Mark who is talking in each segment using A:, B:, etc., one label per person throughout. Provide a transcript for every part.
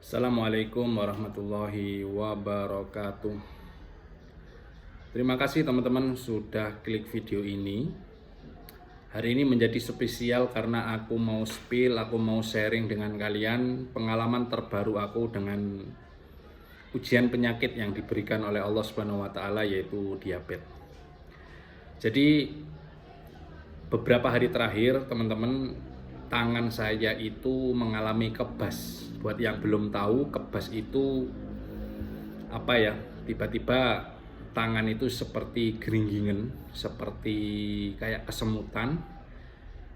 A: Assalamualaikum warahmatullahi wabarakatuh. Terima kasih teman-teman sudah klik video ini. Hari ini menjadi spesial karena aku mau sharing dengan kalian pengalaman terbaru aku dengan ujian penyakit yang diberikan oleh Allah Subhanahu wa taala, yaitu diabetes. Jadi beberapa hari terakhir teman-teman, tangan saya itu mengalami kebas. Buat yang belum tahu, kebas itu apa ya? Tiba-tiba tangan itu seperti geringgingan, seperti kayak kesemutan,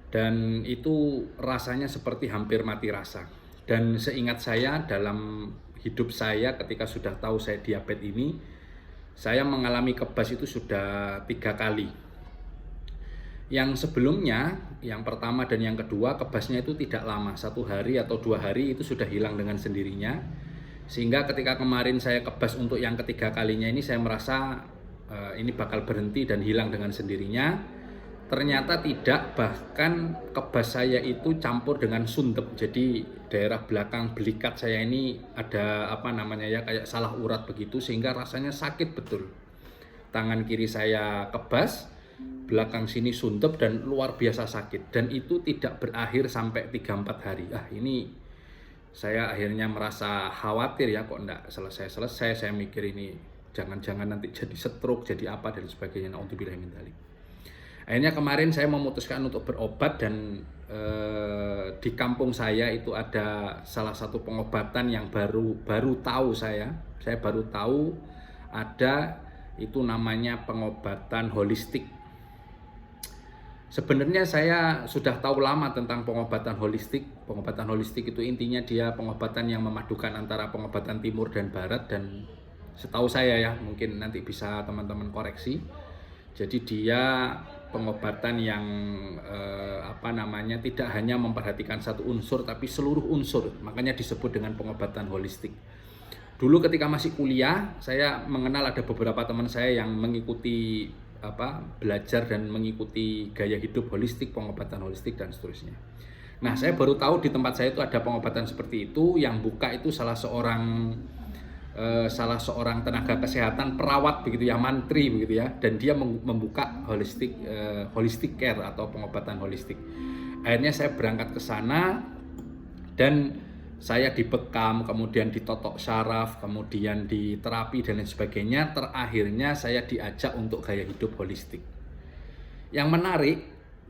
A: dan itu rasanya seperti hampir mati rasa. Dan seingat saya, dalam hidup saya ketika sudah tahu saya diabetes ini, saya mengalami kebas itu sudah 3 kali. Yang sebelumnya, yang pertama dan yang kedua, kebasnya itu tidak lama, 1 hari atau 2 hari itu sudah hilang dengan sendirinya. Sehingga ketika kemarin saya kebas untuk yang ketiga kalinya ini, saya merasa ini bakal berhenti dan hilang dengan sendirinya. Ternyata tidak, bahkan kebas saya itu campur dengan sundep. Jadi daerah belakang belikat saya ini ada kayak salah urat begitu, sehingga rasanya sakit betul. Tangan kiri saya kebas, belakang sini sundep, dan luar biasa sakit. Dan itu tidak berakhir sampai 3-4 hari. Ini saya akhirnya merasa khawatir ya, kok enggak selesai-selesai. Saya mikir ini jangan-jangan nanti jadi stroke, jadi apa dan sebagainya. Naudzubillah min dzalik. Akhirnya kemarin saya memutuskan untuk berobat, dan di kampung saya itu ada salah satu pengobatan yang baru tahu saya baru tahu ada, itu namanya pengobatan holistik. Sebenarnya saya sudah tahu lama tentang pengobatan holistik. Pengobatan holistik itu intinya dia pengobatan yang memadukan antara pengobatan timur dan barat, dan setahu saya ya, mungkin nanti bisa teman-teman koreksi. Jadi dia pengobatan yang tidak hanya memperhatikan satu unsur, tapi seluruh unsur. Makanya disebut dengan pengobatan holistik. Dulu ketika masih kuliah, saya mengenal ada beberapa teman saya yang mengikuti belajar dan mengikuti gaya hidup holistik, pengobatan holistik dan seterusnya. Nah, saya baru tahu di tempat saya itu ada pengobatan seperti itu. Yang buka itu salah seorang tenaga kesehatan, perawat begitu ya, mantri begitu ya, dan dia membuka holistic care atau pengobatan holistik. Akhirnya saya berangkat ke sana dan saya dibekam, kemudian ditotok syaraf, kemudian diterapi dan lain sebagainya. Terakhirnya saya diajak untuk gaya hidup holistik. Yang menarik,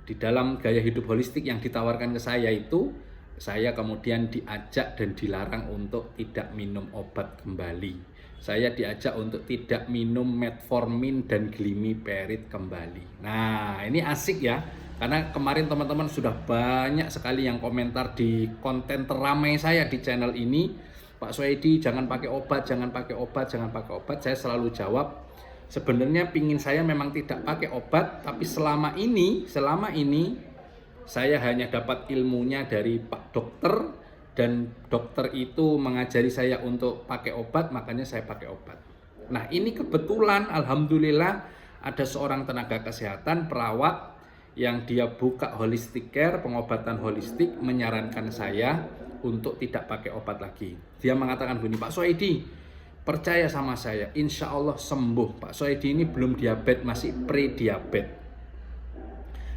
A: di dalam gaya hidup holistik yang ditawarkan ke saya itu, saya kemudian diajak dan dilarang untuk tidak minum obat kembali. Saya diajak untuk tidak minum metformin dan glimiperid kembali. Nah, ini asik ya. Karena kemarin teman-teman sudah banyak sekali yang komentar di konten teramai saya di channel ini, Pak Soedi jangan pakai obat, jangan pakai obat, jangan pakai obat. Saya selalu jawab, sebenarnya pingin saya memang tidak pakai obat, tapi selama ini saya hanya dapat ilmunya dari Pak Dokter, dan dokter itu mengajari saya untuk pakai obat, makanya saya pakai obat. Nah, ini kebetulan alhamdulillah ada seorang tenaga kesehatan, perawat, yang dia buka holistic care, pengobatan holistik, menyarankan saya untuk tidak pakai obat lagi. Dia mengatakan begini, Pak Soedi, percaya sama saya, insya Allah sembuh. Pak Soedi ini belum diabetes, masih pre-diabetes.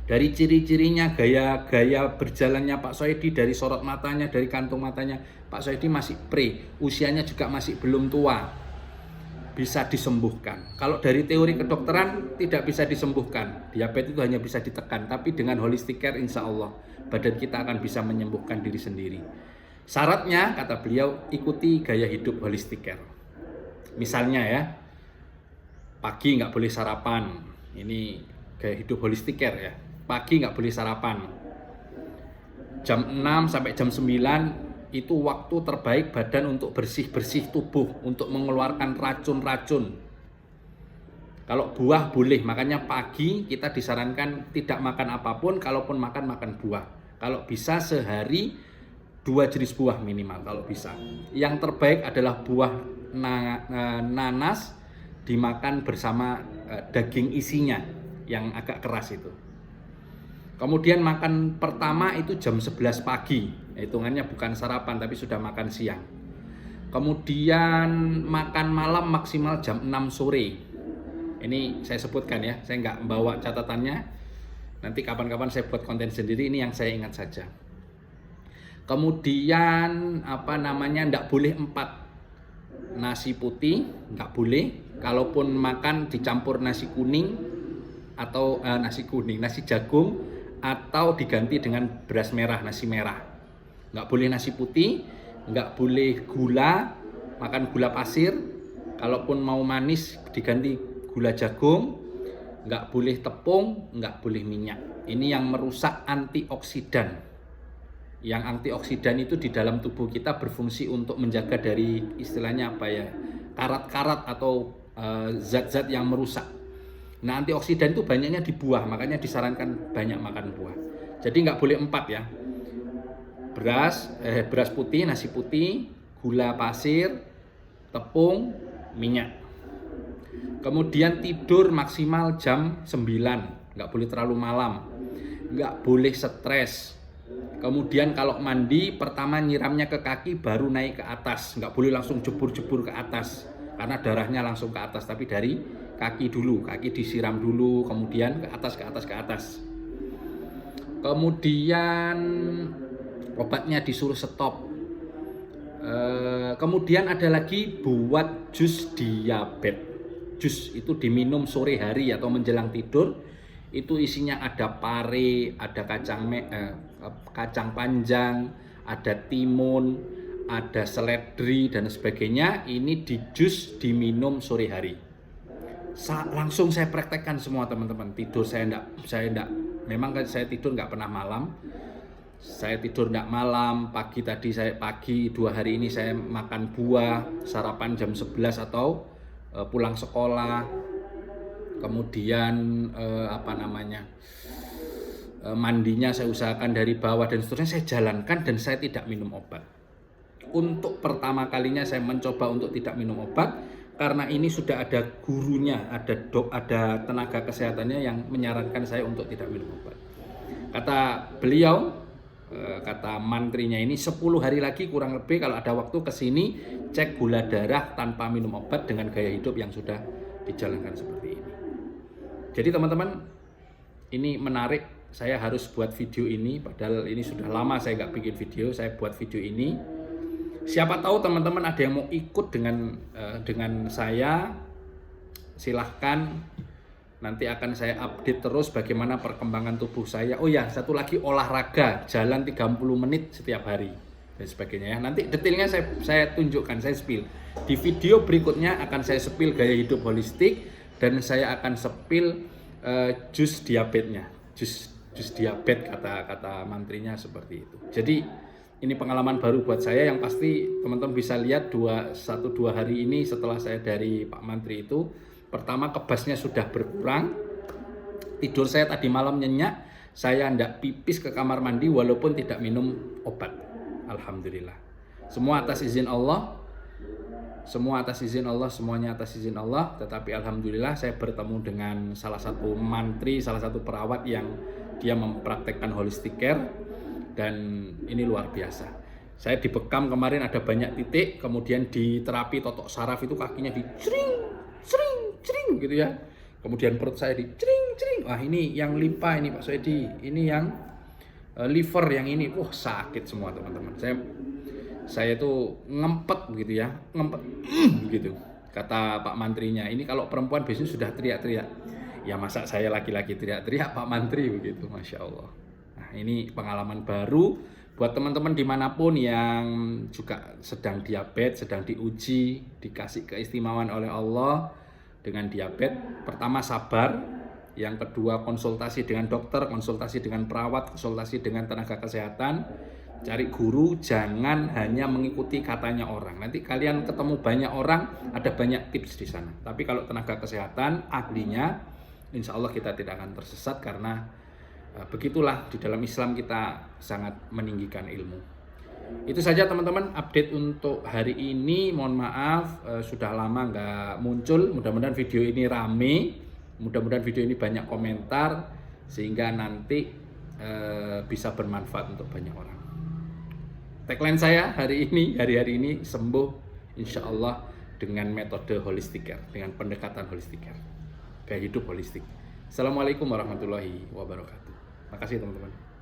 A: Dari ciri-cirinya, gaya berjalannya Pak Soedi, dari sorot matanya, dari kantung matanya, Pak Soedi masih pre, usianya juga masih belum tua, bisa disembuhkan. Kalau dari teori kedokteran tidak bisa disembuhkan, diabetes itu hanya bisa ditekan, tapi dengan holistic care insya Allah badan kita akan bisa menyembuhkan diri sendiri. Syaratnya, kata beliau, ikuti gaya hidup holistic care. Misalnya ya, pagi nggak boleh sarapan, ini gaya hidup holistic care ya. Pagi nggak boleh sarapan, jam 6 sampai jam 9 itu waktu terbaik badan untuk bersih-bersih tubuh, untuk mengeluarkan racun-racun. Kalau buah boleh, makanya pagi kita disarankan tidak makan apapun, kalaupun makan buah. Kalau bisa sehari 2 jenis buah minimal kalau bisa. Yang terbaik adalah buah nanas, dimakan bersama daging isinya yang agak keras itu. Kemudian makan pertama itu jam 11 pagi, hitungannya bukan sarapan tapi sudah makan siang. Kemudian makan malam maksimal jam 6 sore. Ini saya sebutkan ya, saya nggak membawa catatannya. Nanti kapan-kapan saya buat konten sendiri, ini yang saya ingat saja. Kemudian nggak boleh 4 nasi putih, nggak boleh. Kalaupun makan dicampur nasi kuning atau nasi jagung atau diganti dengan beras merah, nasi merah. Nggak boleh nasi putih, nggak boleh gula, makan gula pasir. Kalaupun mau manis diganti gula jagung. Nggak boleh tepung, nggak boleh minyak. Ini yang merusak antioksidan. Yang antioksidan itu di dalam tubuh kita berfungsi untuk menjaga dari istilahnya karat-karat atau zat-zat yang merusak. Nah, antioksidan itu banyaknya di buah, makanya disarankan banyak makan buah. Jadi nggak boleh 4 ya. Beras putih, nasi putih, gula pasir, tepung, minyak. Kemudian tidur maksimal jam 9, nggak boleh terlalu malam. Nggak boleh stres. Kemudian kalau mandi, pertama nyiramnya ke kaki, baru naik ke atas. Nggak boleh langsung jebur-jebur ke atas, karena darahnya langsung ke atas. Tapi dari kaki dulu, kaki disiram dulu, kemudian ke atas, ke atas, ke atas. Kemudian obatnya disuruh stop. Kemudian ada lagi buat jus diabetes. Jus itu diminum sore hari atau menjelang tidur. Itu isinya ada pare, ada kacang panjang, ada timun, ada seledri dan sebagainya. Ini di jus diminum sore hari. Langsung saya praktekkan semua teman-teman. Tidur saya enggak memang saya tidur nggak pernah malam. Saya tidur enggak malam. Pagi 2 hari ini saya makan buah, sarapan jam 11 atau pulang sekolah. Kemudian mandinya saya usahakan dari bawah dan seterusnya saya jalankan, dan saya tidak minum obat. Untuk pertama kalinya saya mencoba untuk tidak minum obat karena ini sudah ada gurunya, ada tenaga kesehatannya yang menyarankan saya untuk tidak minum obat. Kata beliau, kata mantrinya ini, 10 hari lagi kurang lebih kalau ada waktu kesini cek gula darah tanpa minum obat dengan gaya hidup yang sudah dijalankan seperti ini. Jadi teman-teman, ini menarik, saya harus buat video ini, padahal ini sudah lama saya nggak bikin video, saya buat video ini. Siapa tahu teman-teman ada yang mau ikut dengan saya, silahkan. Nanti akan saya update terus bagaimana perkembangan tubuh saya. Oh ya, satu lagi, olahraga, jalan 30 menit setiap hari dan sebagainya ya. Nanti detailnya saya tunjukkan, saya spill. Di video berikutnya akan saya spill gaya hidup holistik, dan saya akan spill jus diabetesnya. Jus diabetes kata mantrinya seperti itu. Jadi ini pengalaman baru buat saya yang pasti teman-teman bisa lihat 1-2 hari ini setelah saya dari Pak Mantri itu. Pertama, kebasnya sudah berkurang. Tidur saya tadi malam nyenyak. Saya ndak pipis ke kamar mandi walaupun tidak minum obat. Alhamdulillah. Semua atas izin Allah. Semuanya atas izin Allah. Tetapi alhamdulillah saya bertemu dengan salah satu mantri, salah satu perawat yang dia mempraktekkan holistic care, dan ini luar biasa. Saya dibekam kemarin ada banyak titik, kemudian di terapi totok saraf itu kakinya di cering gitu ya. Kemudian perut saya di cering. Wah, ini yang limpa ini Pak Soedi, ini yang liver yang ini. Wah, sakit semua teman-teman. Saya tuh ngempet begitu ya, gitu. Kata Pak Mantrinya, ini kalau perempuan biasanya sudah teriak-teriak. Ya masa saya laki-laki teriak-teriak, Pak Mantri begitu, Masya Allah. Nah, ini pengalaman baru buat teman-teman dimanapun yang juga sedang diabetes, sedang diuji, dikasih keistimewaan oleh Allah dengan diabetes. Pertama, sabar. Yang kedua, konsultasi dengan dokter, konsultasi dengan perawat, konsultasi dengan tenaga kesehatan. Cari guru, jangan hanya mengikuti katanya orang. Nanti kalian ketemu banyak orang, ada banyak tips di sana. Tapi kalau tenaga kesehatan, ahlinya, insya Allah kita tidak akan tersesat, karena begitulah di dalam Islam kita sangat meninggikan ilmu. Itu saja teman-teman update untuk hari ini. Mohon maaf sudah lama nggak muncul. Mudah-mudahan video ini rame, mudah-mudahan video ini banyak komentar sehingga nanti bisa bermanfaat untuk banyak orang. Tagline saya hari ini sembuh, insya Allah dengan metode holistic care, dengan pendekatan holistic care, gaya hidup holistik. Assalamualaikum warahmatullahi wabarakatuh. Makasih teman-teman.